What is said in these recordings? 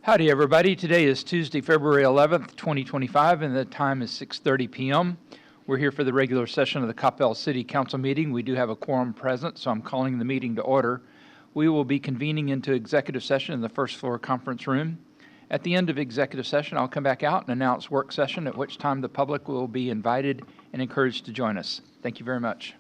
Howdy, everybody. Today is Tuesday, February 11th, 2025, and the time is 6:30 p.m. We're here for the regular session of the Coppell City Council meeting. We do have a quorum present, so I'm calling the meeting to order. We will be convening into executive session in the first floor conference room. At the end of executive session, I'll come back out and announce work session, at which time the public will be invited and encouraged to join us. Thank you very much.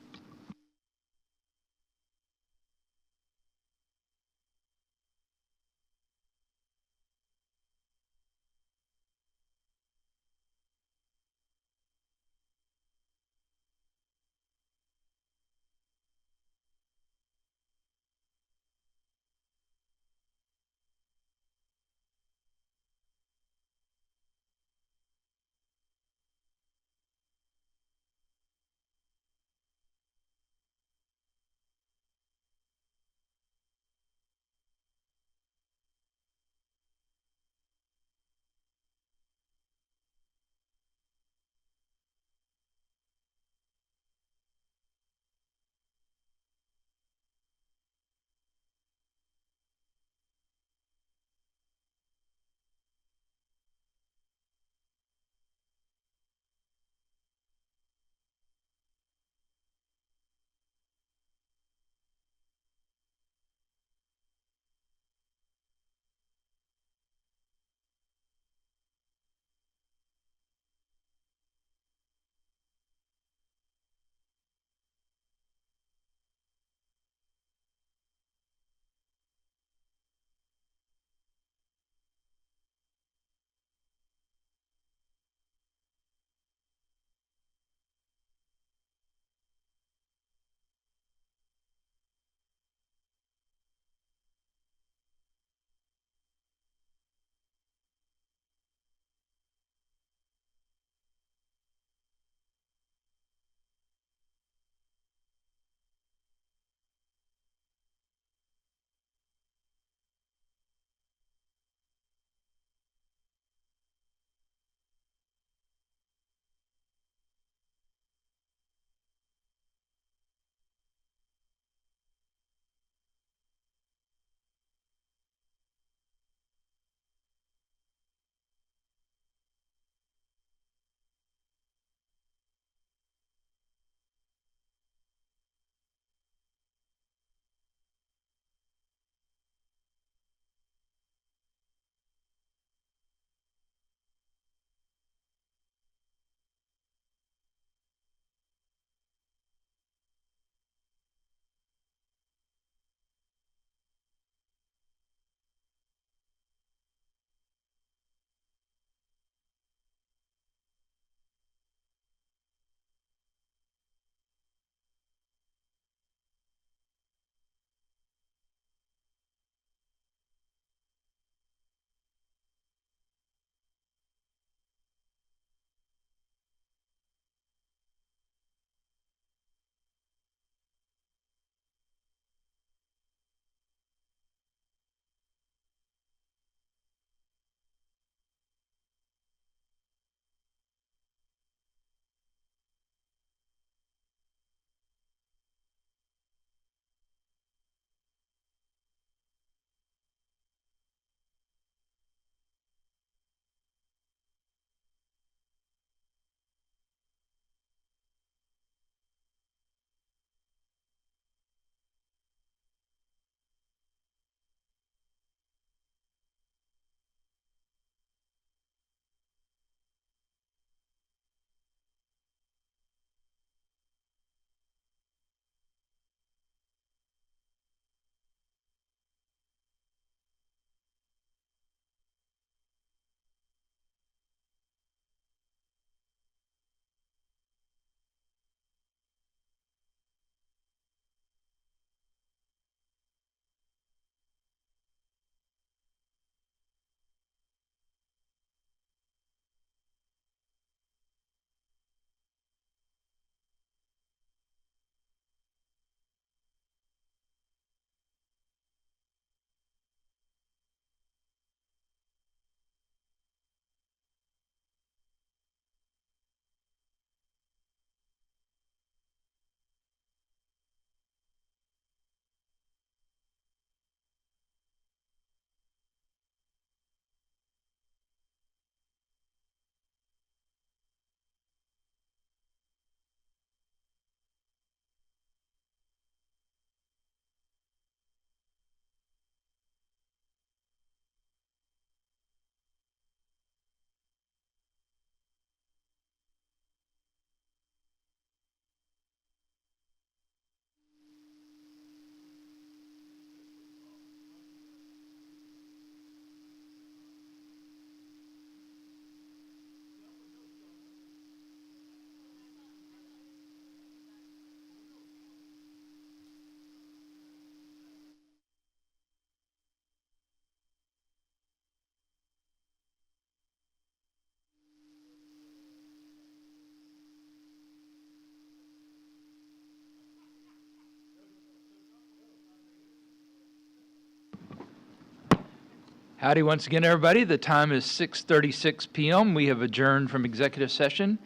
Howdy once again, everybody. The time is 6:36 p.m. We have adjourned from executive session,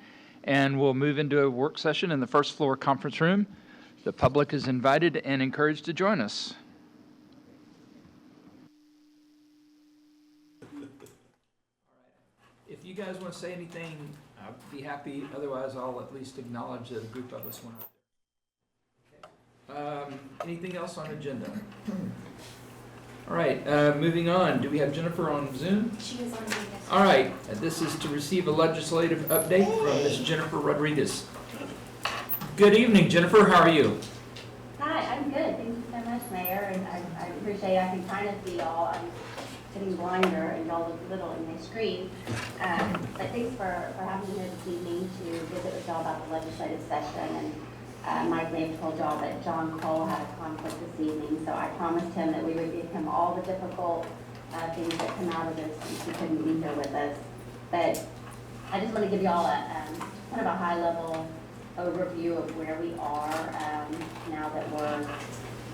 and we'll move into a work session in the first floor conference room. The public is invited and encouraged to join us. If you guys want to say anything, I'd be happy. Otherwise, I'll at least acknowledge that a group of us went up there. Anything else on agenda? All right, moving on. Do we have Jennifer on Zoom? She is on Zoom. All right, this is to receive a legislative update from Ms. Jennifer Rodriguez. Good evening, Jennifer. How are you? Hi, I'm good. Thank you so much, Mayor, and I appreciate I can kind of see y'all. I'm getting blinder and y'all look little in my screen. But thanks for having me here this evening to visit with y'all about the legislative session. And Mike may have told y'all that John Cole had a conflict this evening, so I promised him that we would give him all the difficult things that come out of this since he couldn't be here with us. But I just want to give y'all a kind of a high-level overview of where we are now that we're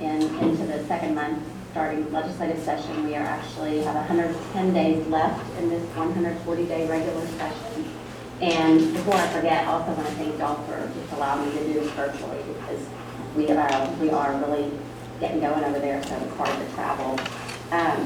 into the second month starting legislative session. We actually have 110 days left in this 140-day regular session. And before I forget, I also want to thank y'all for just allowing me to do this virtually, because we are really getting going over there, so it's hard to travel. I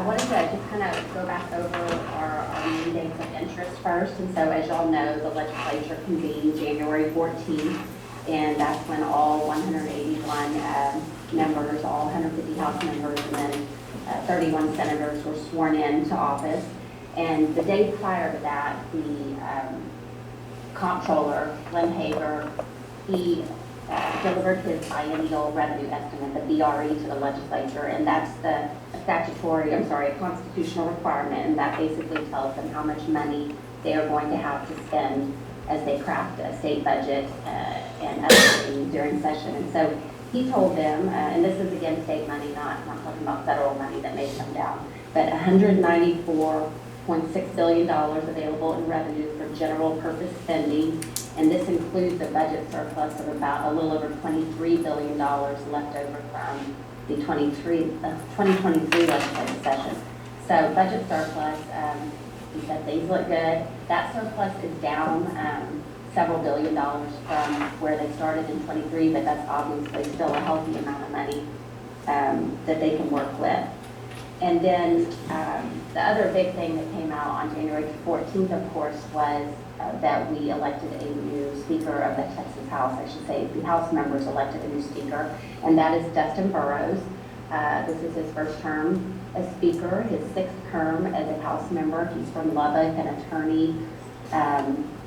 wanted to just kind of go back over our meeting dates of interest first. And so as y'all know, the legislature convened January 14th, and that's when all 181 members, all 150 House members, and then 31 senators were sworn into office. And the day prior to that, the comptroller, Lynn Hager, he delivered his biennial revenue estimate, the BRE, to the legislature, and that's the constitutional requirement, and that basically tells them how much money they are going to have to spend as they craft a state budget and other things during session. And so he told them, and this is again state money, not talking about federal money that may come down, but $194.6 billion available in revenue for general purpose spending, and this includes a budget surplus of about a little over $23 billion left over from the 2023 legislative session. So budget surplus, he said things look good. That surplus is down several $billion from where they started in 23, but that's obviously still a healthy amount of money that they can work with. And then the other big thing that came out on January 14th, of course, was that we elected a new Speaker of the Texas House. I should say the House members elected a new Speaker, and that is Dustin Burrows. This is his first term as Speaker, his sixth term as a House member. He's from Lubbock, an attorney.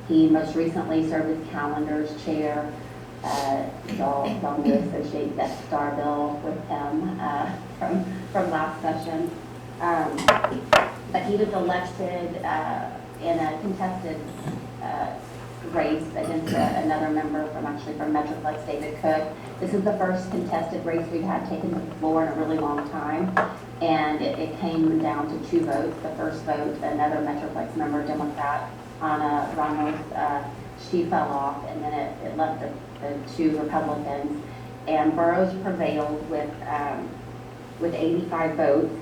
He most recently served as Calendar's chair. Y'all may associate that star bill with him from last session. But he was elected in a contested race against another member from Metroplex, David Cook. This is the first contested race we've had taken to the floor in a really long time. And it came down to two votes. The first vote, another Metroplex member, Democrat, Ana Ramos, she fell off, and then it left the two Republicans. And Burrows prevailed with 85 votes,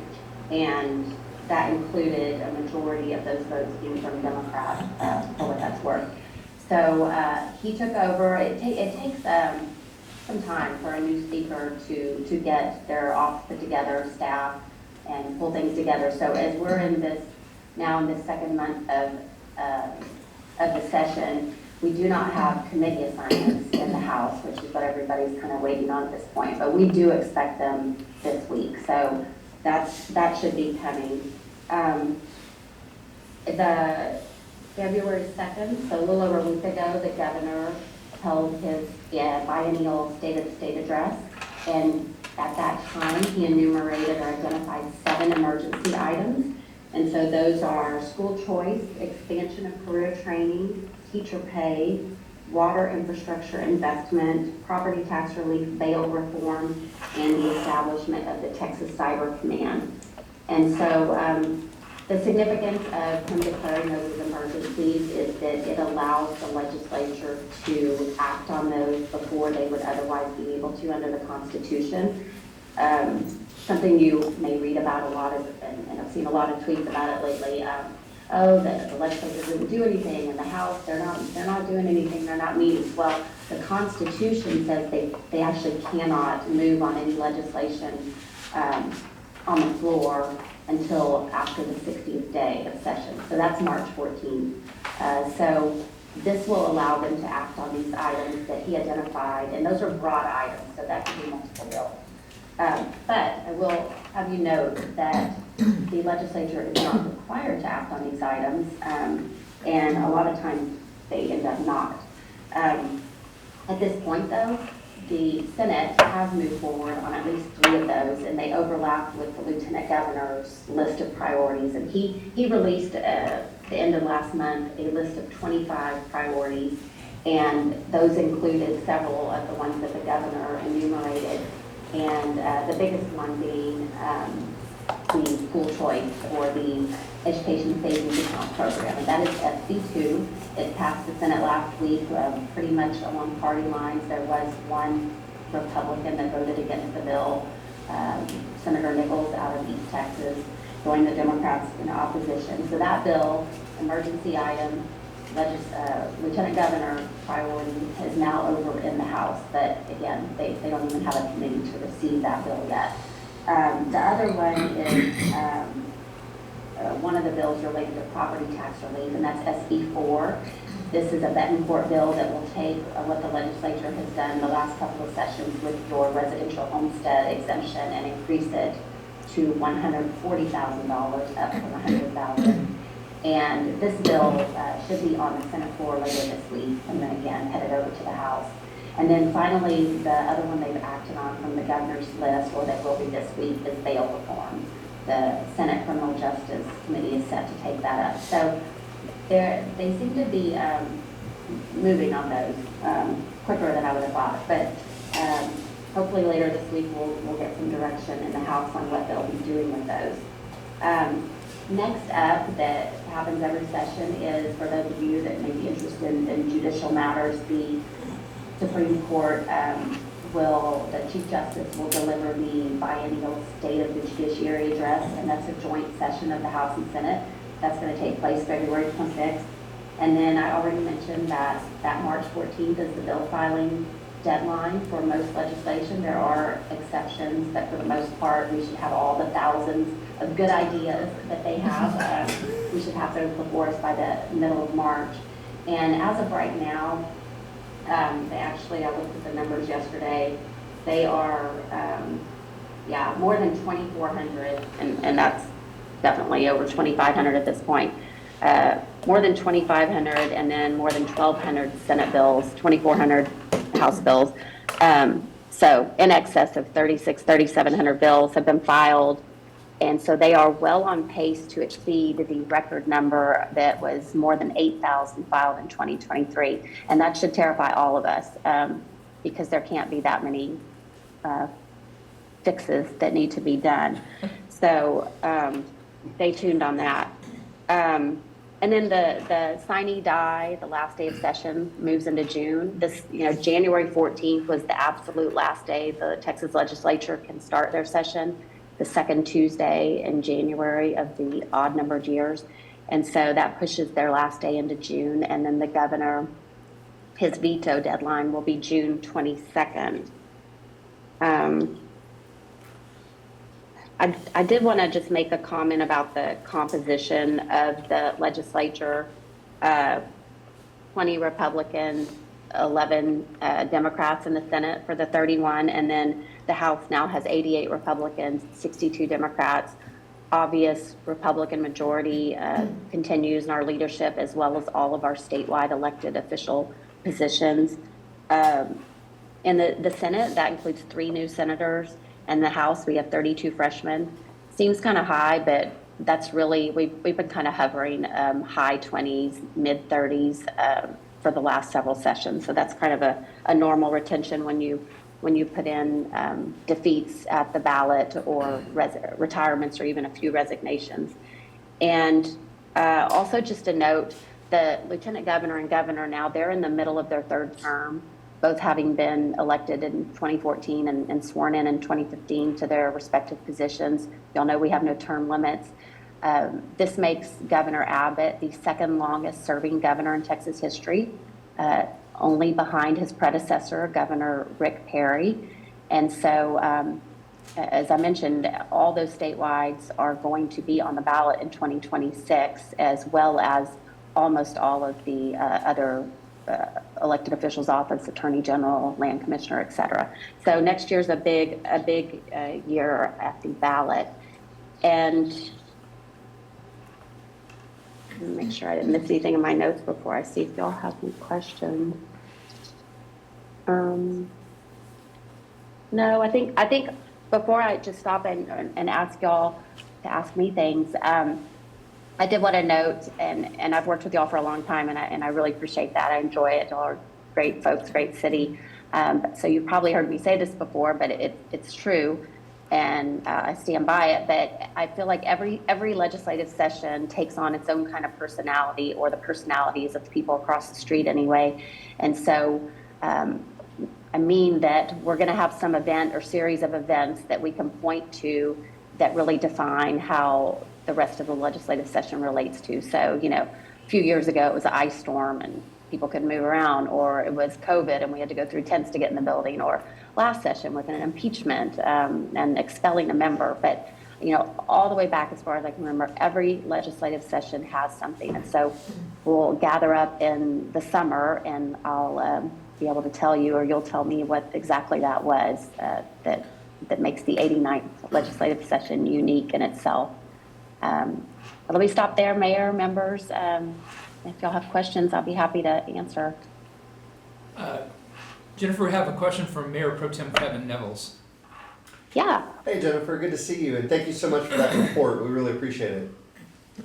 and that included a majority of those votes being from Democrats, for what that's worth. So he took over. It takes some time for a new speaker to get their office put together, staff, and pull things together. So as we're in this second month of the session, we do not have committee assignments in the House, which is what everybody's kind of waiting on at this point. But we do expect them this week, so that should be coming. The February 2nd, so a little over a week ago, the governor held his biennial State of the State address, and at that time he enumerated or identified 7 emergency items. And so those are school choice, expansion of career training, teacher pay, water infrastructure investment, property tax relief, bail reform, and the establishment of the Texas Cyber Command. And so the significance of him declaring those as emergencies is that it allows the legislature to act on those before they would otherwise be able to under the Constitution. something you may read about a lot of, and I've seen a lot of tweets about it lately. Oh, the legislature didn't do anything, and the House, they're not doing anything, they're not meeting. Well, the Constitution says they actually cannot move on any legislation on the floor until after the 60th day of session. So that's March 14th. So this will allow them to act on these items that he identified, and those are broad items, so that could be multiple bills. But I will have you note that the legislature is not required to act on these items, and a lot of times they end up not. At this point, though, the Senate has moved forward on at least 3 of those, and they overlap with the Lieutenant Governor's list of priorities. And he released at the end of last month a list of 25 priorities, and those included several of the ones that the governor enumerated, and the biggest one being the school choice or the education savings account program. And that is SB2. It passed the Senate last week pretty much along party lines. There was one Republican that voted against the bill, Senator Nichols out of East Texas, joined the Democrats in opposition. So that bill, emergency item, Lieutenant Governor priority, is now over in the House. But again, they don't even have a committee to receive that bill yet. The other one is one of the bills related to property tax relief, and that's SB4. This is a Betancourt bill that will take what the legislature has done the last couple of sessions with your residential homestead exemption and increase it to $140,000 up from $100,000. And this bill should be on the Senate floor later this week, and then again headed over to the House. And then finally, the other one they've acted on from the governor's list, or that will be this week, is bail reform. The Senate Criminal Justice Committee is set to take that up. So they seem to be moving on those quicker than I would have thought. But hopefully later this week we'll get some direction in the House on what they'll be doing with those. Next up, that happens every session, is for those of you that may be interested in judicial matters, the Supreme Court the Chief Justice will deliver the biennial State of the Judiciary address, and that's a joint session of the House and Senate. That's going to take place February 26th. And then I already mentioned that March 14th is the bill filing deadline for most legislation. There are exceptions, but for the most part, we should have all the thousands of good ideas that they have. We should have those before us by the middle of March. And as of right now, I looked at the numbers yesterday. They are, more than 2,400, and that's definitely over 2,500 at this point. More than 2,500, and then more than 1,200 Senate bills, 2,400 House bills. So in excess of 3,700 bills have been filed. And so they are well on pace to exceed the record number that was more than 8,000 filed in 2023. And that should terrify all of us because there can't be that many fixes that need to be done. So stay tuned on that. And then the sine die, the last day of session, moves into June. January 14th was the absolute last day the Texas legislature can start their session, the second Tuesday in January of the odd numbered years. And so that pushes their last day into June. And then the governor, his veto deadline will be June 22nd. I did want to just make a comment about the composition of the legislature. 20 Republicans, 11 Democrats in the Senate for the 31, and then the House now has 88 Republicans, 62 Democrats. Obvious Republican majority continues in our leadership, as well as all of our statewide elected official positions. In the Senate, that includes 3 new senators. And the House, we have 32 freshmen. Seems kind of high, but that's really, we've been kind of hovering high 20s, mid 30s for the last several sessions. So that's kind of a normal retention when you put in defeats at the ballot or retirements or even a few resignations. And also just a note, the lieutenant governor and governor now, they're in the middle of their 3rd term. both having been elected in 2014 and sworn in 2015 to their respective positions. Y'all know we have no term limits. This makes Governor Abbott the second longest serving governor in Texas history, only behind his predecessor, Governor Rick Perry. And so, as I mentioned, all those statewides are going to be on the ballot in 2026, as well as almost all of the other elected officials' office, Attorney General, Land Commissioner, et cetera. So next year's a big year at the ballot. And make sure I didn't miss anything in my notes before I see if y'all have any questions. No, I think before I just stop and ask y'all to ask me things, I did want to note, and I've worked with y'all for a long time, and I really appreciate that. I enjoy it. Y'all are great folks, great city. So you've probably heard me say this before, but it's true, and I stand by it. But I feel like every legislative session takes on its own kind of personality, or the personalities of the people across the street anyway. And so I mean that we're going to have some event or series of events that we can point to that really define how the rest of the legislative session relates to. So, a few years ago it was an ice storm and people couldn't move around, or it was COVID and we had to go through tents to get in the building, or last session with an impeachment and expelling a member. But, all the way back as far as I can remember, every legislative session has something. And so we'll gather up in the summer and I'll be able to tell you, or you'll tell me what exactly that was that makes the 89th legislative session unique in itself. Let me stop there, Mayor, members. If y'all have questions, I'll be happy to answer. Jennifer, we have a question from Mayor Pro Tem Kevin Nevels. Yeah. Hey, Jennifer, good to see you, and thank you so much for that report. We really appreciate it.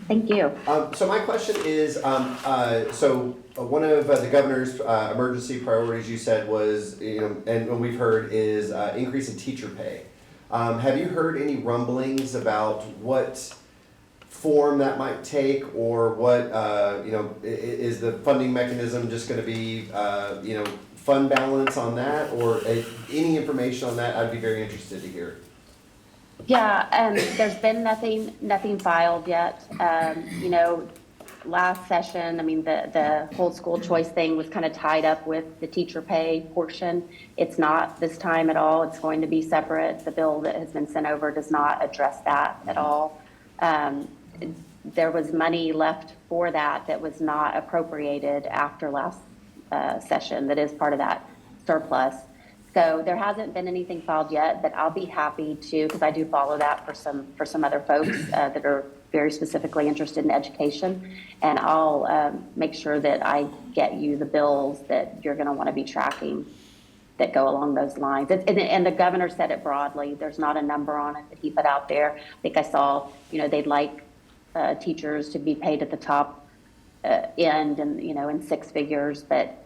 Thank you. So my question is, one of the governor's emergency priorities you said was, and what we've heard is increase in teacher pay. Have you heard any rumblings about what form that might take, or what, is the funding mechanism just going to be, fund balance on that, or any information on that? I'd be very interested to hear. Yeah, there's been nothing filed yet. Last session, the whole school choice thing was kind of tied up with the teacher pay portion. It's not this time at all. It's going to be separate. The bill that has been sent over does not address that at all. There was money left for that was not appropriated after last session that is part of that surplus. So there hasn't been anything filed yet, but I'll be happy to, because I do follow that for some other folks that are very specifically interested in education, and I'll make sure that I get you the bills that you're going to want to be tracking that go along those lines. And the governor said it broadly. There's not a number on it that he put out there. I think I saw, they'd like teachers to be paid at the top end and, in six figures, but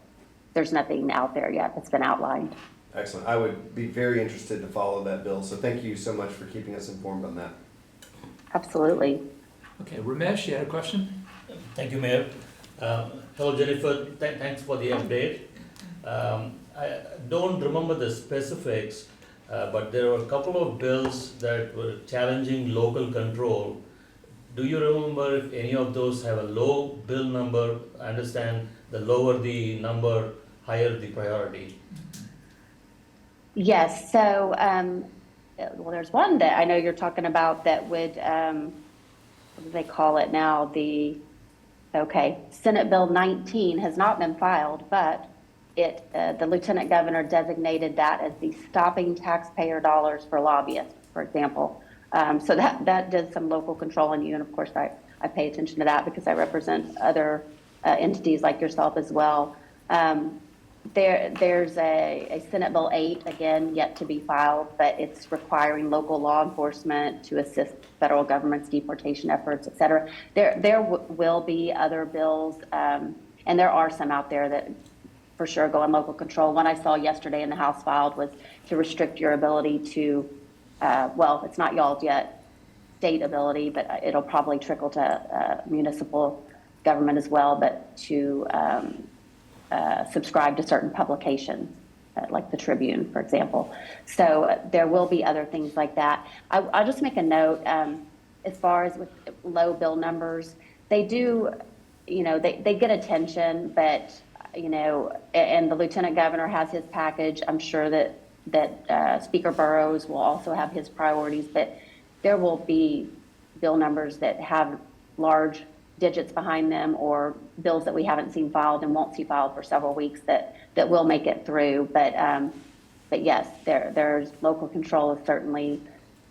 there's nothing out there yet that's been outlined. Excellent. I would be very interested to follow that bill. So thank you so much for keeping us informed on that. Absolutely. Okay, Ramesh, you had a question? Thank you, Mayor. Hello, Jennifer. Thanks for the update. I don't remember the specifics, but there were a couple of bills that were challenging local control. Do you remember if any of those have a low bill number? I understand the lower the number, higher the priority. Yes. So, there's one that I know you're talking about that would, what do they call it now? Senate Bill 19 has not been filed, but the Lieutenant Governor designated that as the stopping taxpayer dollars for lobbyists, for example. So that did some local control in you, and of course I pay attention to that because I represent other entities like yourself as well. There's a Senate Bill 8, again, yet to be filed, but it's requiring local law enforcement to assist federal government's deportation efforts, et cetera. There will be other bills, and there are some out there that for sure go on local control. One I saw yesterday in the House filed was to restrict your ability to, it's not y'all's yet, state ability, but it'll probably trickle to municipal government as well, but to subscribe to certain publications. like the Tribune, for example. So there will be other things like that. I'll just make a note, as far as with low bill numbers, they do, they get attention, but, and the Lieutenant Governor has his package. I'm sure that Speaker Burrows will also have his priorities, but there will be bill numbers that have large digits behind them, or bills that we haven't seen filed and won't see filed for several weeks that will make it through. But yes, there's local control is certainly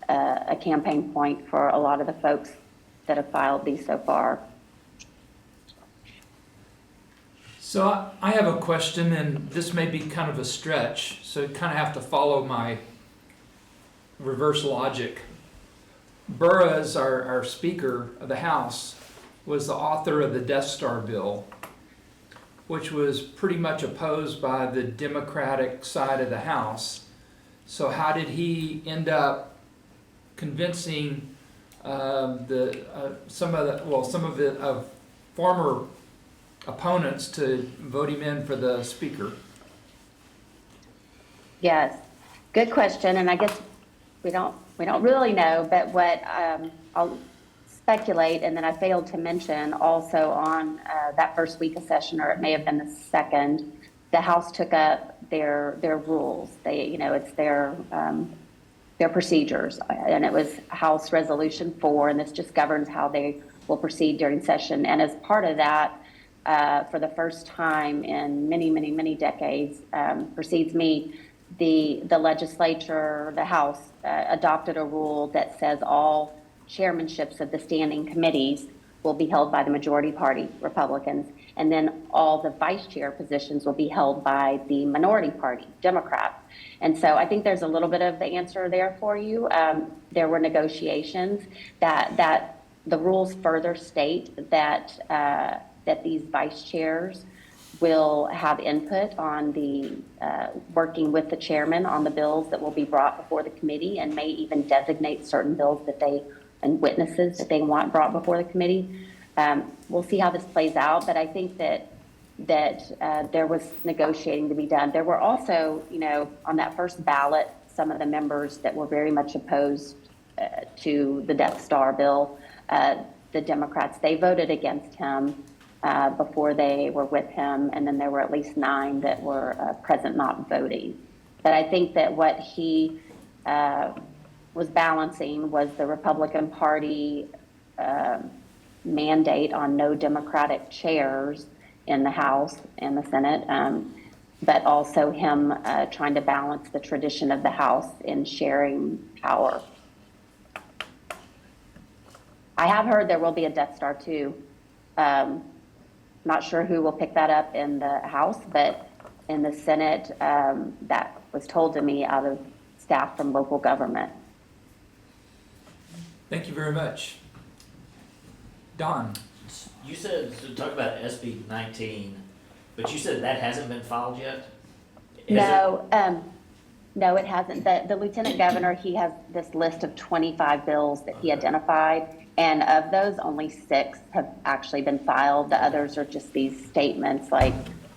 a campaign point for a lot of the folks that have filed these so far. So I have a question, and this may be kind of a stretch, so you kind of have to follow my reverse logic. Burrows, our Speaker of the House, was the author of the Death Star bill, which was pretty much opposed by the Democratic side of the House. So how did he end up convincing some of the former opponents to vote him in for the Speaker? Yes, good question, and I guess we don't really know, but what I'll speculate, and then I failed to mention also on that first week of session, or it may have been the second, the House took up their rules. They, it's their procedures, and it was House Resolution 4, and this just governs how they will proceed during session. And as part of that, for the first time in many decades, precedes me, the legislature, the House, adopted a rule that says all chairmanships of the standing committees will be held by the majority party, Republicans, and then all the vice chair positions will be held by the minority party, Democrats. And so I think there's a little bit of the answer there for you. There were negotiations that the rules further state that these vice chairs will have input on the working with the chairman on the bills that will be brought before the committee, and may even designate certain bills and witnesses that they want brought before the committee. We'll see how this plays out, but I think that there was negotiating to be done. There were also, on that first ballot, some of the members that were very much opposed to the Death Star bill. The Democrats, they voted against him before they were with him, and then there were at least 9 that were present not voting. But I think that what he was balancing was the Republican Party mandate on no Democratic chairs in the House and the Senate, but also him trying to balance the tradition of the House in sharing power. I have heard there will be a Death Star too. Not sure who will pick that up in the House, but in the Senate, that was told to me out of staff from local government. Thank you very much. Don? You said, to talk about SB 19, but you said that hasn't been filed yet? No, it hasn't. The Lieutenant Governor, he has this list of 25 bills that he identified, and of those, only 6 have actually been filed. The others are just these statements, like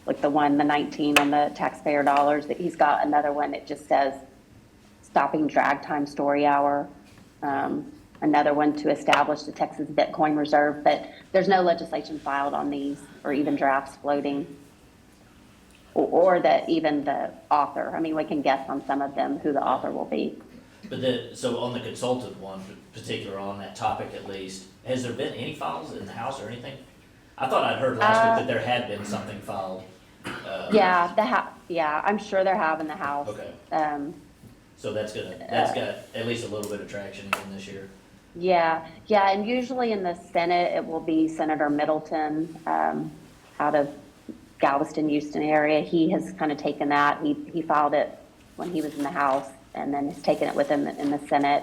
the 19 on the taxpayer dollars, that he's got another one that just says stopping drag time story hour. Another one to establish the Texas Bitcoin Reserve, but there's no legislation filed on these, or even drafts floating, or even the author. I mean, we can guess on some of them who the author will be. But so on the consultant one, particular on that topic at least, has there been any files in the House or anything? I thought I'd heard last week that there had been something filed. Yeah, I'm sure there have in the House. Okay. So that's got at least a little bit of traction again this year. Yeah, and usually in the Senate, it will be Senator Middleton out of Galveston, Houston area. He has kind of taken that. He filed it when he was in the House, and then has taken it with him in the Senate.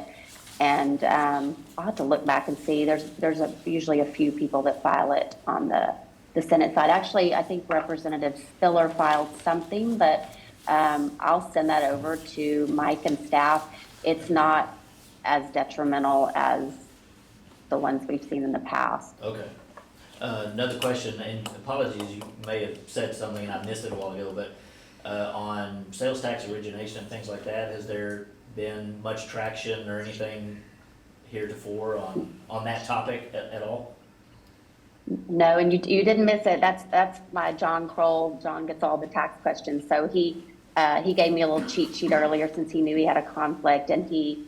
And I'll have to look back and see. There's usually a few people that file it on the Senate side. Actually, I think Representative Spiller filed something, but I'll send that over to Mike and staff. It's not as detrimental as the ones we've seen in the past. Okay. Another question, and apologies, you may have said something and I missed it a while ago, but on sales tax origination and things like that? Has there been much traction or anything heretofore on that topic at all? No, and you didn't miss it. That's my John Kroll. John gets all the tax questions. So he gave me a little cheat sheet earlier since he knew he had a conflict, and he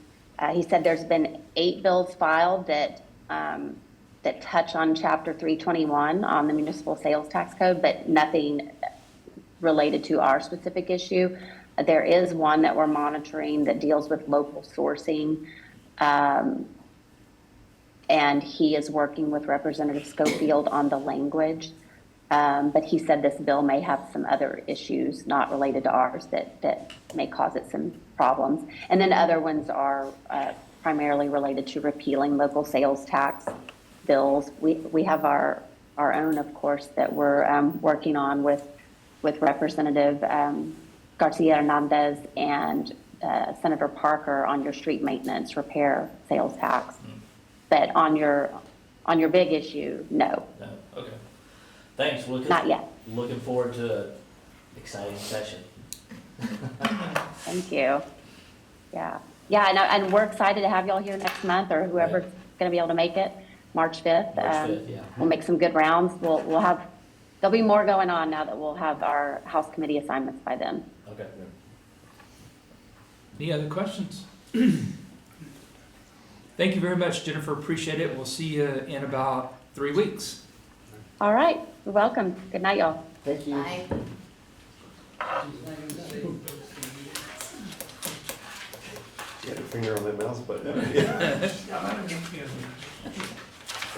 said there's been 8 bills filed that touch on Chapter 321 on the municipal sales tax code, but nothing related to our specific issue. There is one that we're monitoring that deals with local sourcing. And he is working with Representative Schofield on the language. But he said this bill may have some other issues not related to ours that may cause it some problems. And then other ones are primarily related to repealing local sales tax bills. We have our own, of course, that we're working on with Representative Garcia Hernandez and Senator Parker on your street maintenance repair sales tax. But on your big issue, no. No, okay. Thanks, Not yet. Looking forward to an exciting session. Thank you. Yeah, and we're excited to have y'all here next month, or whoever's going to be able to make it, March 5th. March 5th, yeah. We'll make some good rounds. We'll have, there'll be more going on now that we'll have our House Committee assignments by then. Okay. Any other questions? Thank you very much, Jennifer. Appreciate it. We'll see you in about 3 weeks. All right, you're welcome. Good night, y'all. Thank you. Bye. You had a finger on that mouse button.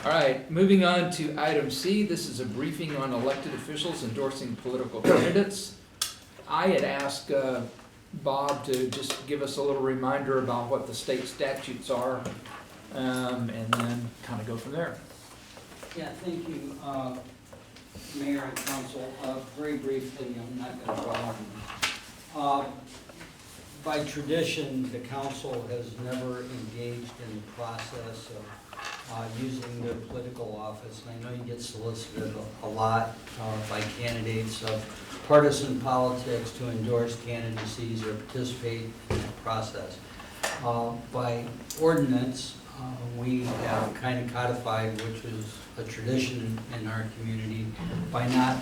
All right, moving on to item C. This is a briefing on elected officials endorsing political candidates. I had asked Bob to just give us a little reminder about what the state statutes are, and then kind of go from there. Yeah, thank you, Mayor and Council. Very briefly, I'm not going to go on. By tradition, the council has never engaged in the process of using their political office. And I know you get solicited a lot by candidates of partisan politics to endorse candidacies or participate in that process. By ordinance, we have kind of codified, which is a tradition in our community, by not,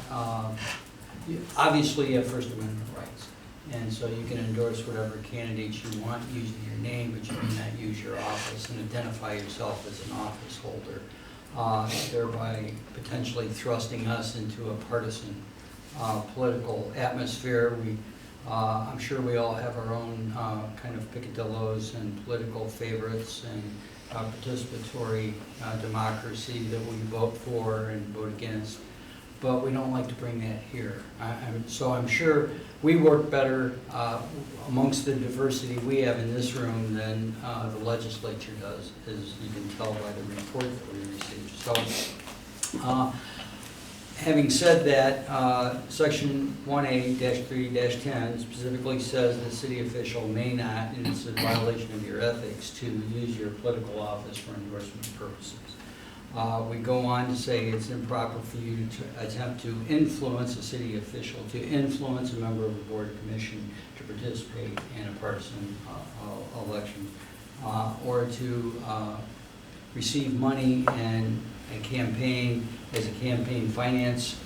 obviously you have First Amendment rights. And so you can endorse whatever candidates you want using your name, but you cannot use your office and identify yourself as an office holder, thereby potentially thrusting us into a partisan political atmosphere. I'm sure we all have our own kind of picadillos and political favorites and participatory democracy that we vote for and vote against, but we don't like to bring that here. So I'm sure we work better amongst the diversity we have in this room than the legislature does, as you can tell by the report that we received. So having said that, section 1A-3-10 specifically says the city official may not, and it's a violation of your ethics, to use your political office for endorsement purposes. We go on to say it's improper for you to attempt to influence a city official, to influence a member of the board or commission to participate in a partisan election, or to receive money in a campaign as a campaign finance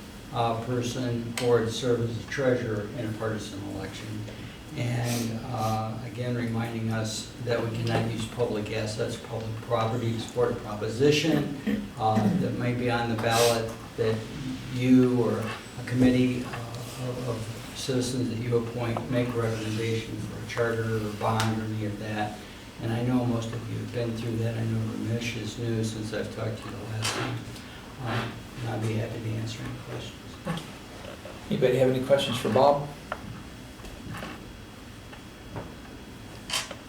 person, or to serve as a treasurer in a partisan election. And again, reminding us that we cannot use public assets, public property to support a proposition that may be on the ballot that you or a committee of citizens that you appoint make a recommendation for a charter or bond or any of that. And I know most of you have been through that. I know Ramesh is new since I've talked to you the last time. And I'll be happy to answer any questions. Anybody have any questions for Bob?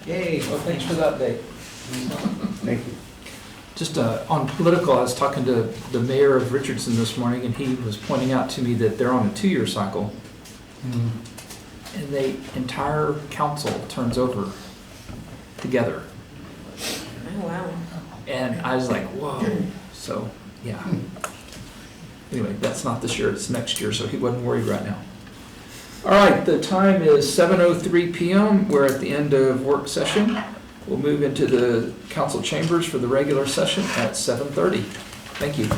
Yay. Well, thanks for the update. Thank you. Just on political, I was talking to the mayor of Richardson this morning, and he was pointing out to me that they're on a 2-year cycle, and the entire council turns over together. Oh, wow. And I was like, whoa. So, yeah. Anyway, that's not this year, it's next year, so he wasn't worried right now. All right, the time is 7:03 PM. We're at the end of work session. We'll move into the council chambers for the regular session at 7:30. Thank you.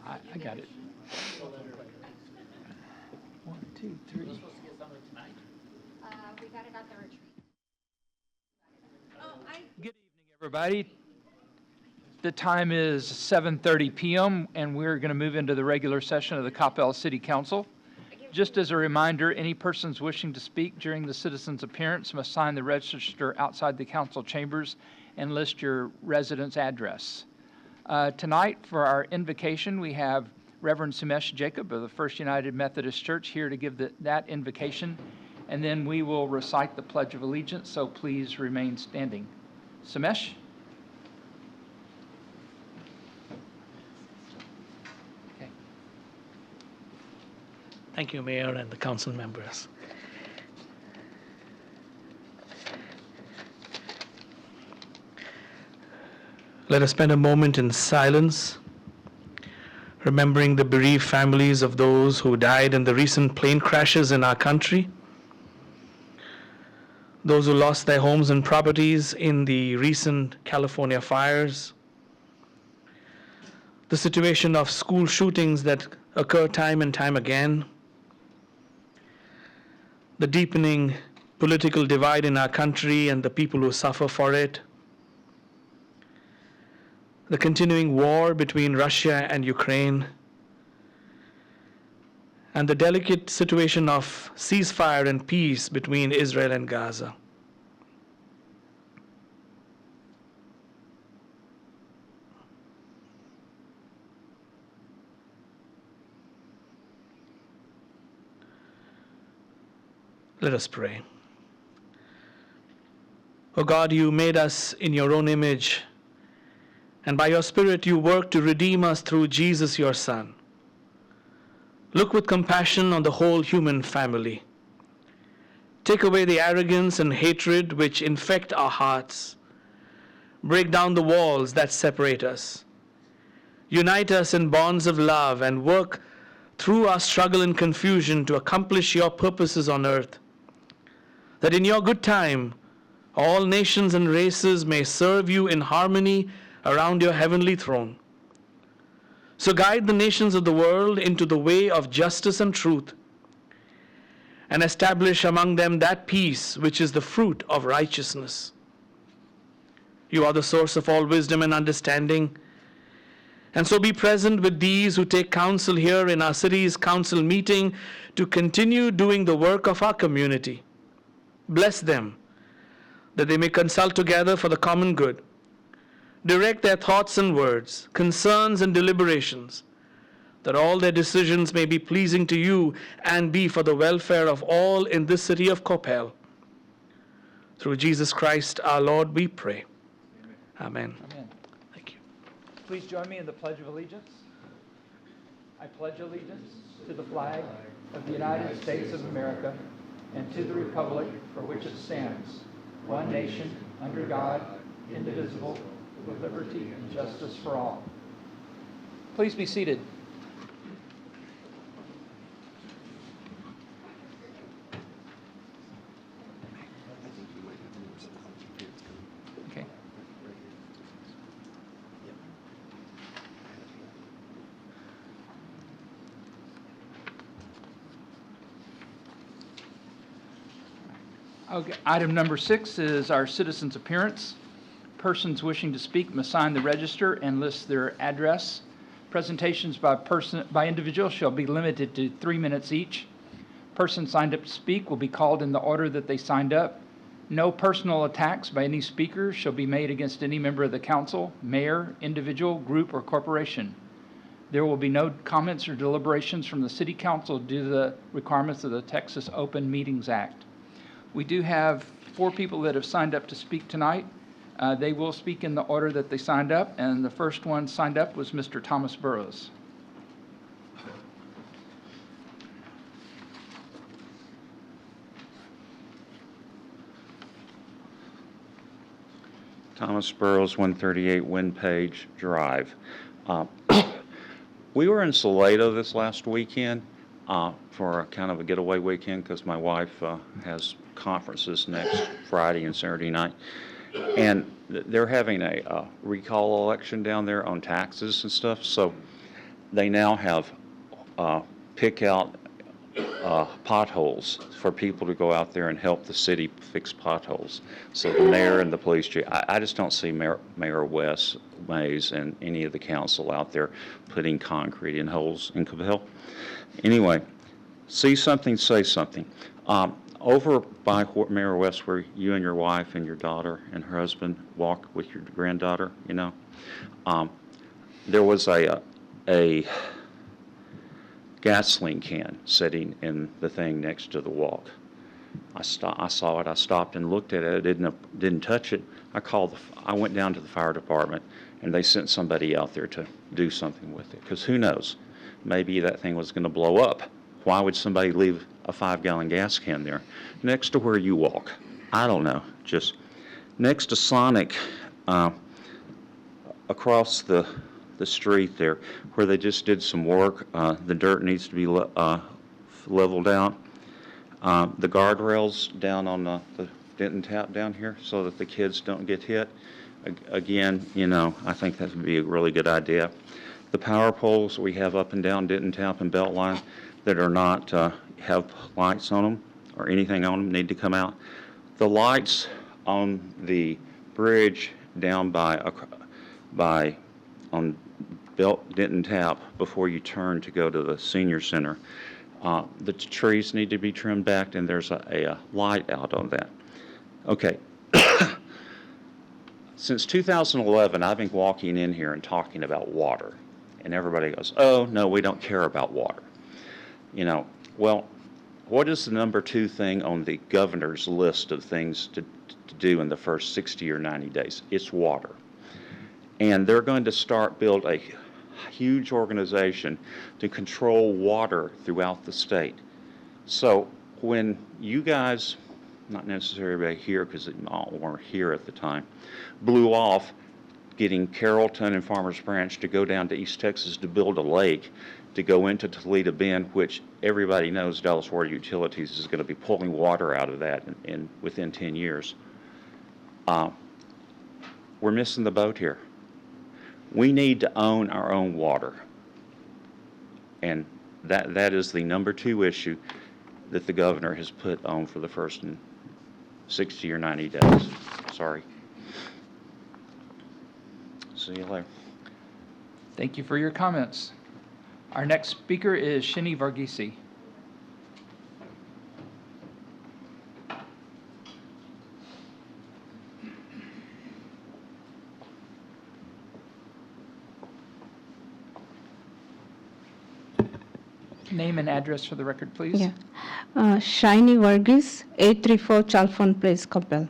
I got it. 1, 2, 3. Supposed to get something tonight? We got it at the retreat. Good evening, everybody. The time is 7:30 p.m., and we're going to move into the regular session of the Coppell City Council. Just as a reminder, any persons wishing to speak during the citizens' appearance must sign the register outside the council chambers and list your residence address. Tonight, for our invocation, we have Reverend Sumesh Jacob of the First United Methodist Church here to give that invocation, and then we will recite the Pledge of Allegiance, so please remain standing. Sumesh? Okay. Thank you, Mayor and the council members. Let us spend a moment in silence, remembering the bereaved families of those who died in the recent plane crashes in our country, those who lost their homes and properties in the recent California fires, the situation of school shootings that occur time and time again, the deepening political divide in our country and the people who suffer for it, the continuing war between Russia and Ukraine, and the delicate situation of ceasefire and peace between Israel and Gaza. Let us pray. O God, you made us in your own image, and by your Spirit you work to redeem us through Jesus, your Son. Look with compassion on the whole human family. Take away the arrogance and hatred which infect our hearts. Break down the walls that separate us. Unite us in bonds of love and work through our struggle and confusion to accomplish your purposes on earth, that in your good time all nations and races may serve you in harmony around your heavenly throne. So guide the nations of the world into the way of justice and truth, and establish among them that peace which is the fruit of righteousness. You are the source of all wisdom and understanding, and so be present with these who take counsel here in our city's council meeting to continue doing the work of our community. Bless them, that they may consult together for the common good. Direct their thoughts and words, concerns and deliberations, that all their decisions may be pleasing to you and be for the welfare of all in this city of Coppell. Through Jesus Christ our Lord we pray. Amen. Amen. Thank you. Please join me in the Pledge of Allegiance. I pledge allegiance to the flag of the United States of America and to the republic for which it stands, one nation, under God, indivisible, with liberty and justice for all. Please be seated. Okay. Okay. Item number 6 is our citizens' appearance. Persons wishing to speak must sign the register and list their address. Presentations by individual shall be limited to 3 minutes each. Persons signed up to speak will be called in the order that they signed up. No personal attacks by any speaker shall be made against any member of the council, mayor, individual, group, or corporation. There will be no comments or deliberations from the city council due to the requirements of the Texas Open Meetings Act. We do have 4 people that have signed up to speak tonight. They will speak in the order that they signed up, and the first one signed up was Mr. Thomas Burrows. Thomas Burrows, 138 Windpage Drive. We were in Salado this last weekend for a kind of a getaway weekend because my wife has conferences next Friday and Saturday night. And they're having a recall election down there on taxes and stuff, so they now have pick out potholes for people to go out there and help the city fix potholes. So the mayor and the police chief, I just don't see Mayor Wes Mays and any of the council out there putting concrete in holes in Coppell. Anyway, see something, say something. Over by Mayor West, where you and your wife and your daughter and her husband walk with your granddaughter, you know, there was a gasoline can sitting in the thing next to the walk. I saw it. I stopped and looked at it. I didn't touch it. I went down to the fire department, and they sent somebody out there to do something with it. Because who knows? Maybe that thing was going to blow up. Why would somebody leave a 5-gallon gas can there next to where you walk? I don't know. Just next to Sonic, across the street there, where they just did some work. The dirt needs to be leveled out. The guardrails down on the Denton Tap down here, so that the kids don't get hit. Again, you know, I think that would be a really good idea. The power poles we have up and down Denton Tap and Beltline that are not have lights on them or anything on them need to come out. The lights on the bridge down on Denton Tap before you turn to go to the senior center, the trees need to be trimmed back, and there's a light out on that. Okay. Since 2011, I've been walking in here and talking about water, and everybody goes, "Oh, no, we don't care about water." You know, well, what is the number 2 thing on the governor's list of things to do in the first 60 or 90 days? It's water. And they're going to build a huge organization to control water throughout the state. So when you guys, not necessarily here because they all weren't here at the time, blew off getting Carrollton and Farmers Branch to go down to East Texas to build a lake to go into Toledo Bend, which everybody knows Dallas Water Utilities is going to be pulling water out of that within 10 years. We're missing the boat here. We need to own our own water. And that is the number 2 issue that the governor has put on for the first 60 or 90 days. Sorry. See you later. Thank you for your comments. Our next speaker is Shini Varghese. Name and address for the record, please. Yeah. Shiny Varghese, 834 Chalfont Place, Coppell.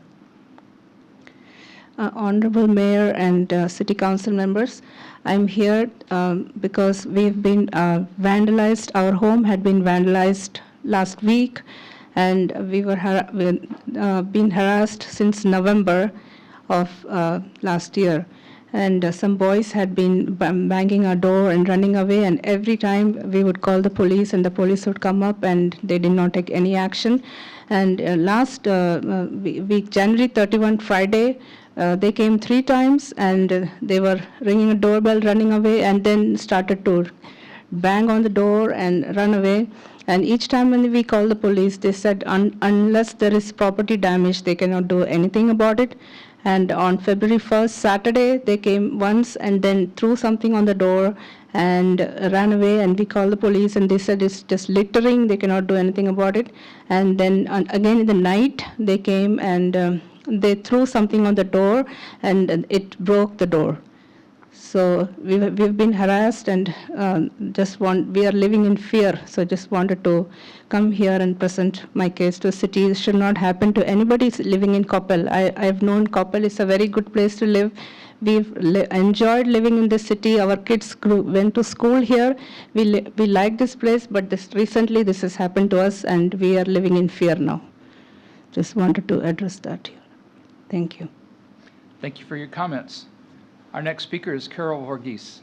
Honorable Mayor and City Council members, I'm here because we've been vandalized. Our home had been vandalized last week, and we were been harassed since November of last year. And some boys had been banging our door and running away, and every time we would call the police, and the police would come up, and they did not take any action. And last week, January 31, Friday, they came 3 times, and they were ringing a doorbell, running away, and then started to bang on the door and run away. And each time when we called the police, they said unless there is property damage, they cannot do anything about it. And on February 1st, Saturday, they came once and then threw something on the door and ran away, and we called the police, and they said it's just littering, they cannot do anything about it. And then again in the night, they came and they threw something on the door, and it broke the door. So we've been harassed, and we are living in fear. So just wanted to come here and present my case to the city. It should not happen to anybody living in Coppell. I've known Coppell is a very good place to live. We've enjoyed living in this city. Our kids went to school here. We like this place, but recently this has happened to us, and we are living in fear now. Just wanted to address that here. Thank you. Thank you for your comments. Our next speaker is Carol Varghese.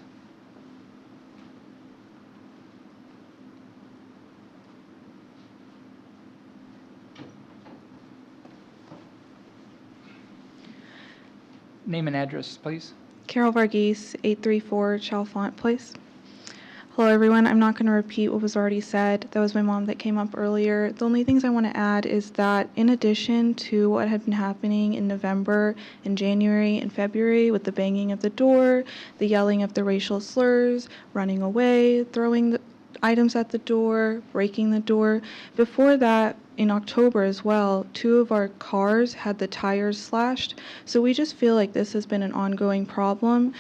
Name and address, please. Carol Varghese, 834 Chalfont Place. Hello, everyone. I'm not going to repeat what was already said. That was my mom that came up earlier. The only things I want to add is that in addition to what had been happening in November and January and February with the banging of the door, the yelling of the racial slurs, running away, throwing the items at the door, breaking the door, before that, in October as well, 2 of our cars had the tires slashed. So we just feel like this has been an ongoing problem.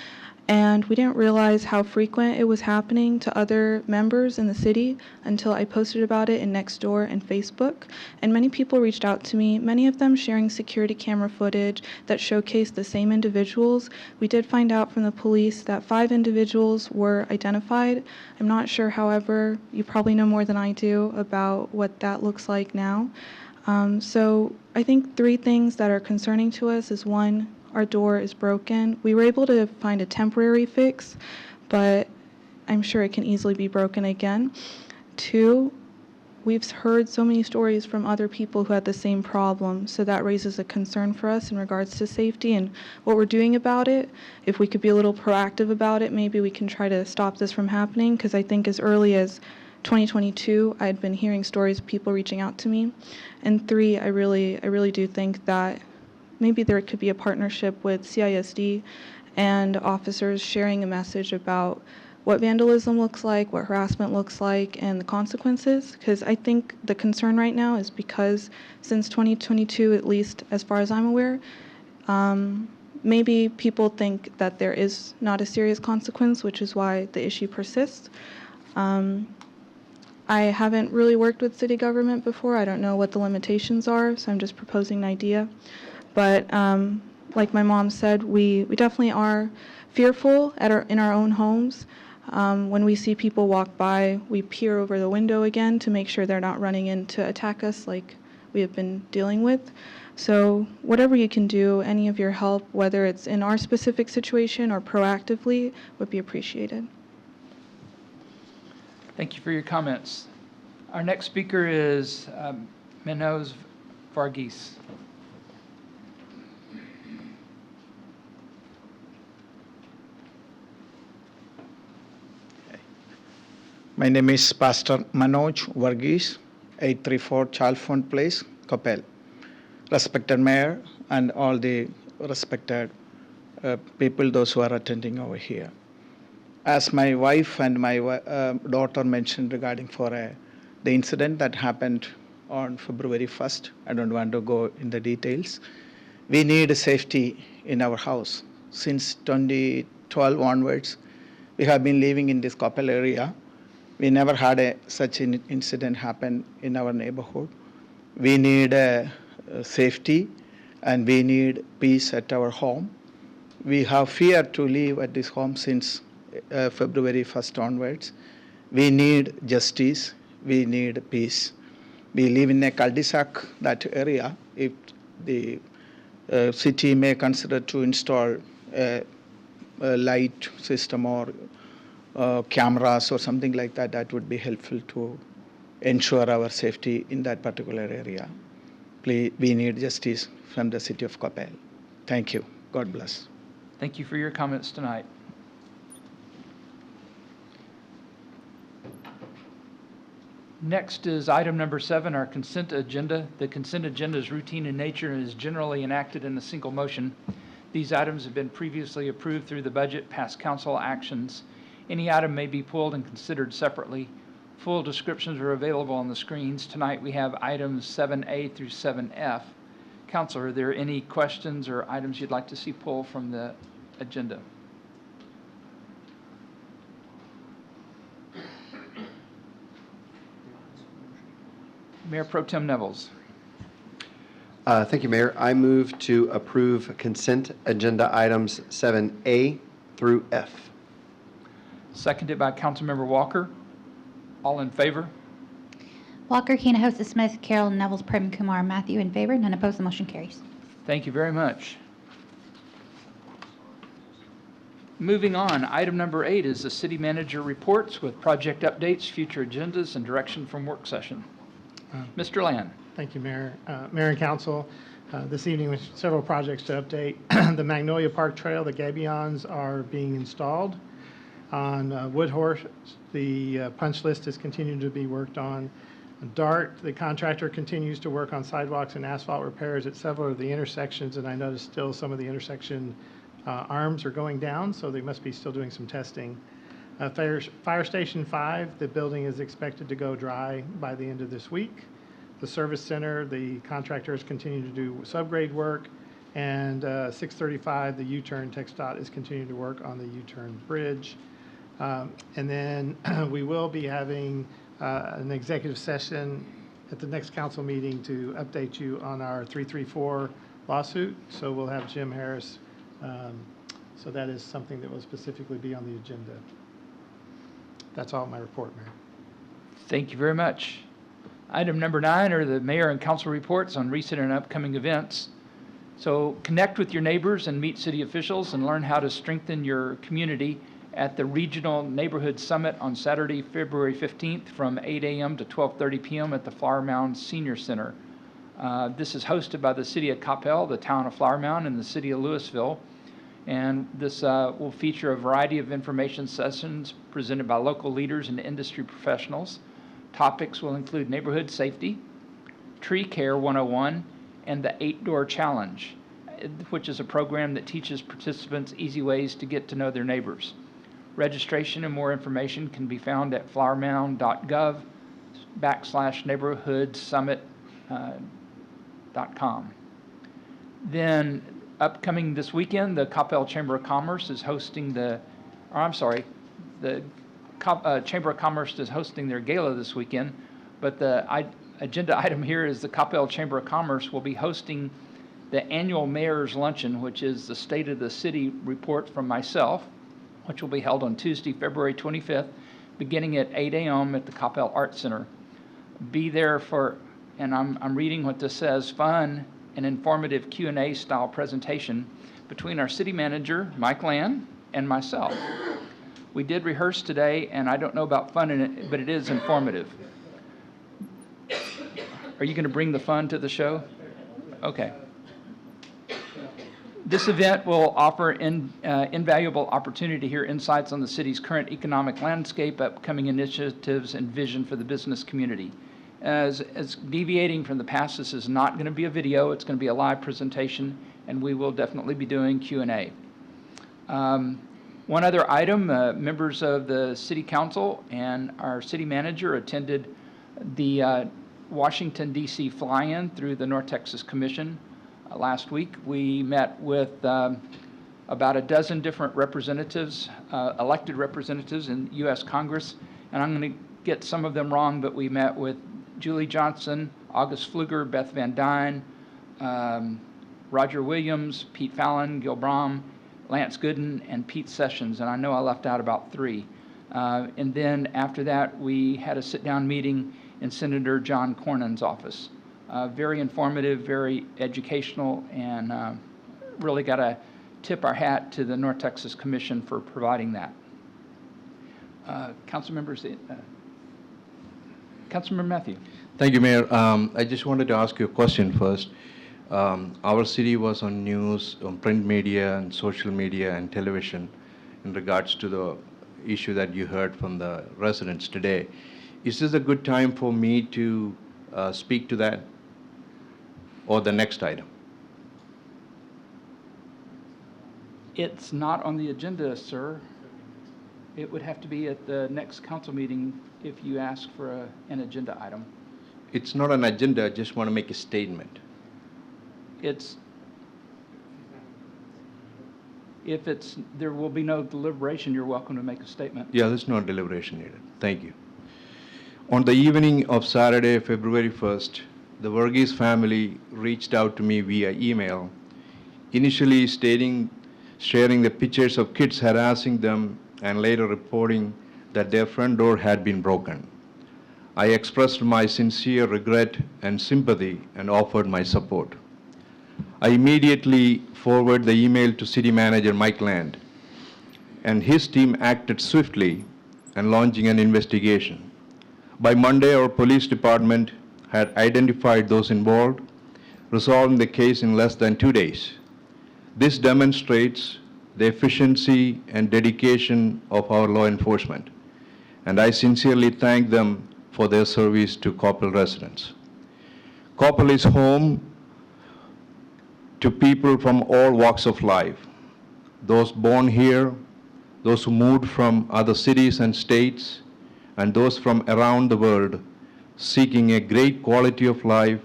And we didn't realize how frequent it was happening to other members in the city until I posted about it in Nextdoor and Facebook. And many people reached out to me, many of them sharing security camera footage that showcased the same individuals. We did find out from the police that 5 individuals were identified. I'm not sure, however, you probably know more than I do about what that looks like now. So I think 3 things that are concerning to us is 1, our door is broken. We were able to find a temporary fix, but I'm sure it can easily be broken again. 2, we've heard so many stories from other people who had the same problem, so that raises a concern for us in regards to safety and what we're doing about it. If we could be a little proactive about it, maybe we can try to stop this from happening, because I think as early as 2022, I had been hearing stories of people reaching out to me. And 3, I really do think that maybe there could be a partnership with CISD and officers sharing a message about what vandalism looks like, what harassment looks like, and the consequences. Because I think the concern right now is because since 2022, at least as far as I'm aware, maybe people think that there is not a serious consequence, which is why the issue persists. I haven't really worked with city government before. I don't know what the limitations are, so I'm just proposing an idea. But like my mom said, we definitely are fearful in our own homes. When we see people walk by, we peer over the window again to make sure they're not running in to attack us like we have been dealing with. So whatever you can do, any of your help, whether it's in our specific situation or proactively, would be appreciated. Thank you for your comments. Our next speaker is Minoz Varghese. My name is Pastor Manoj Varghese, 834 Chalfont Place, Coppell. Respected Mayor and all the respected people, those who are attending over here. As my wife and my daughter mentioned regarding the incident that happened on February 1st, I don't want to go in the details. We need safety in our house. Since 2012 onwards, we have been living in this Coppell area. We never had such an incident happen in our neighborhood. We need safety and we need peace at our home. We have fear to live at this home since February 1st onwards. We need justice. We need peace. We live in a cul-de-sac, that area. If the city may consider to install a light system or cameras or something like that, that would be helpful to ensure our safety in that particular area. Please, we need justice from the city of Coppell. Thank you. God bless. Thank you for your comments tonight. Next is item number 7, our consent agenda. The consent agenda is routine in nature and is generally enacted in a single motion. These items have been previously approved through the budget, past council actions. Any item may be pulled and considered separately. Full descriptions are available on the screens. Tonight we have items 7A through 7F. Council, are there any questions or items you'd like to see pulled from the agenda? Mayor Pro Tem Nevels. Thank you, Mayor. I move to approve consent agenda items 7A through F. Seconded by Councilmember Walker. All in favor? Walker, Hinojosa, Smith, Carroll, Nevels, Prim, Kumar, Matthew in favor. None opposed. The motion carries. Thank you very much. Moving on, item number 8 is the city manager reports with project updates, future agendas, and direction from work session. Mr. Land. Thank you, Mayor. Mayor and Council. this evening with several projects to update. The Magnolia Park Trail, the gabions are being installed. On Woodhorse, the punch list is continuing to be worked on. Dart, the contractor continues to work on sidewalks and asphalt repairs at several of the intersections, and I noticed still some of the intersection arms are going down, so they must be still doing some testing. Fire Station 5, the building is expected to go dry by the end of this week. The service center, the contractors continue to do subgrade work, and 635, the U-turn, TxDOT is continuing to work on the U-turn bridge. And then we will be having an executive session at the next council meeting to update you on our 334 lawsuit. So we'll have Jim Harris. So that is something that will specifically be on the agenda. That's all my report, Mayor. Thank you very much. Item number 9 are the mayor and council reports on recent and upcoming events. So connect with your neighbors and meet city officials and learn how to strengthen your community at the Regional Neighborhood Summit on Saturday, February 15th from 8 a.m. to 12:30 p.m. at the Flower Mound Senior Center. This is hosted by the city of Coppell, the town of Flower Mound, and the city of Louisville. And this will feature a variety of information sessions presented by local leaders and industry professionals. Topics will include neighborhood safety, tree care 101, and the 8-Door Challenge, which is a program that teaches participants easy ways to get to know their neighbors. Registration and more information can be found at flowermound.gov/neighborhoodsummit.com. Then upcoming this weekend, the Coppell Chamber of Commerce is hosting the Chamber of Commerce is hosting their gala this weekend, but the agenda item here is the Coppell Chamber of Commerce will be hosting the annual Mayor's Luncheon, which is the State of the City report from myself, which will be held on Tuesday, February 25th, beginning at 8 a.m. at the Coppell Arts Center. Be there for, and I'm reading what this says, fun and informative Q&A style presentation between our city manager, Mike Land, and myself. We did rehearse today, and I don't know about fun in it, but it is informative. Are you going to bring the fun to the show? Okay. This event will offer invaluable opportunity to hear insights on the city's current economic landscape, upcoming initiatives, and vision for the business community. As deviating from the past, this is not going to be a video. It's going to be a live presentation, and we will definitely be doing Q&A. One other item, members of the City Council and our city manager attended the Washington, D.C. fly-in through the North Texas Commission last week. We met with about a dozen different representatives, elected representatives in U.S. Congress, and I'm going to get some of them wrong, but we met with Julie Johnson, August Pfluger, Beth Van Dyne, Roger Williams, Pete Fallon, Gil Brom, Lance Gooden, and Pete Sessions, and I know I left out about 3. And then after that, we had a sit-down meeting in Senator John Cornyn's office. Very informative, very educational, and really got to tip our hat to the North Texas Commission for providing that. Council members, Councilmember Matthew. Thank you, Mayor. I just wanted to ask you a question first. Our city was on news, on print media and social media and television in regards to the issue that you heard from the residents today. Is this a good time for me to speak to that or the next item? It's not on the agenda, sir. It would have to be at the next council meeting if you ask for an agenda item. It's not an agenda, I just want to make a statement. There will be no deliberation, you're welcome to make a statement. Yeah, there's no deliberation needed. Thank you. On the evening of Saturday, February 1st, the Verghese family reached out to me via email, initially sharing the pictures of kids harassing them and later reporting that their front door had been broken. I expressed my sincere regret and sympathy and offered my support. I immediately forwarded the email to City Manager Mike Land, and his team acted swiftly and launching an investigation. By Monday, our police department had identified those involved. resolving the case in less than 2 days. This demonstrates the efficiency and dedication of our law enforcement, and I sincerely thank them for their service to Coppell residents. Coppell is home to people from all walks of life, those born here, those who moved from other cities and states, and those from around the world seeking a great quality of life,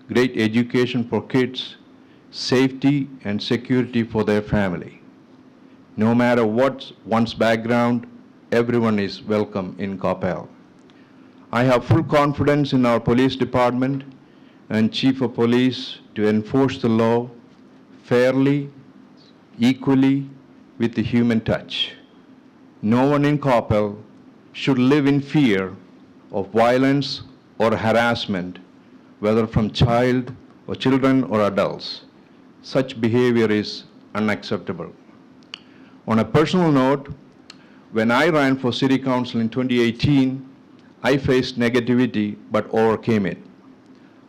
great education for kids, safety and security for their family. No matter what one's background, everyone is welcome in Coppell. I have full confidence in our police department and chief of police to enforce the law fairly, equally, with the human touch. No one in Coppell should live in fear of violence or harassment, whether from children or adults. Such behavior is unacceptable. On a personal note, when I ran for City Council in 2018, I faced negativity but overcame it.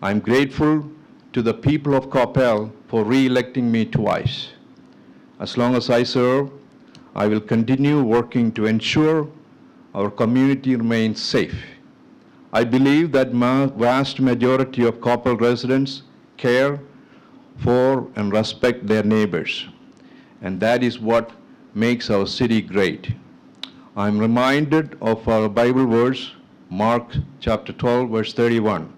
I'm grateful to the people of Coppell for re-electing me twice. As long as I serve, I will continue working to ensure our community remains safe. I believe that vast majority of Coppell residents care for and respect their neighbors, and that is what makes our city great. I'm reminded of our Bible verse, Mark chapter 12, verse 31.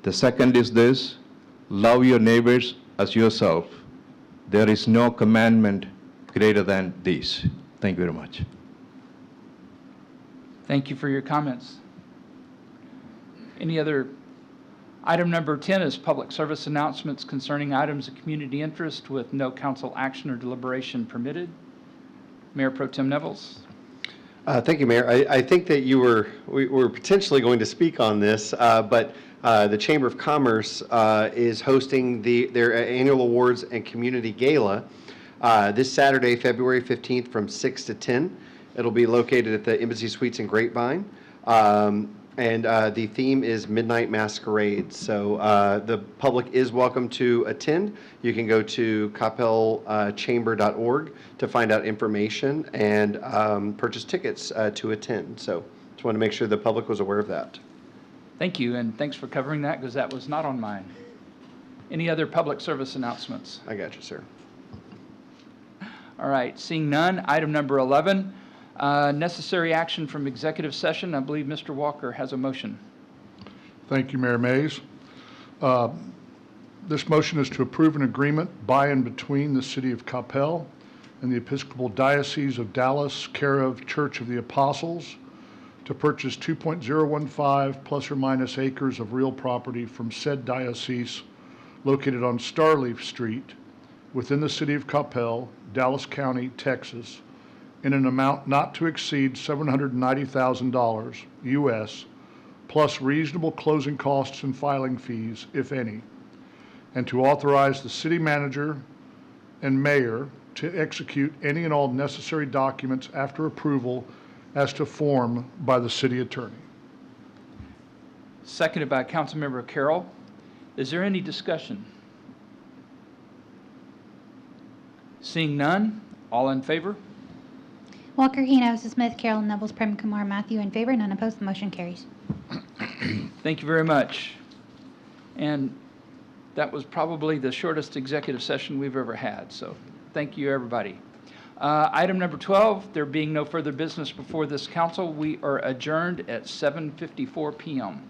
The second is this: love your neighbors as yourself. There is no commandment greater than these. Thank you very much. Thank you for your comments. Any other? Item number 10 is public service announcements concerning items of community interest with no council action or deliberation permitted. Mayor Pro Tem Nevels. Thank you, Mayor. I think that we were potentially going to speak on this, but the Chamber of Commerce is hosting their annual awards and community gala this Saturday, February 15th from 6 to 10. It'll be located at the Embassy Suites in Grapevine. And the theme is Midnight Masquerade. So the public is welcome to attend. You can go to coppellchamber.org to find out information and purchase tickets to attend. So just want to make sure the public was aware of that. Thank you, and thanks for covering that because that was not on mine. Any other public service announcements? I got you, sir. All right, seeing none, item number 11, necessary action from executive session. I believe Mr. Walker has a motion. Thank you, Mayor Mays. This motion is to approve an agreement by and between the City of Coppell and the Episcopal Diocese of Dallas, care of Church of the Apostles, to purchase 2.015 plus or minus acres of real property from said diocese located on Starleaf Street within the City of Coppell, Dallas County, Texas, in an amount not to exceed $790,000 U.S., plus reasonable closing costs and filing fees, if any, and to authorize the city manager and mayor to execute any and all necessary documents after approval as to form by the city attorney. Seconded by Councilmember Carroll. Is there any discussion? Seeing none, all in favor? Walker, Hinojosa, Smith, Carroll, Nevels, Prim, Kumar, Matthew in favor, none opposed. The motion carries. Thank you very much. And that was probably the shortest executive session we've ever had, so thank you, everybody. Item number 12, there being no further business before this council, we are adjourned at 7:54 p.m.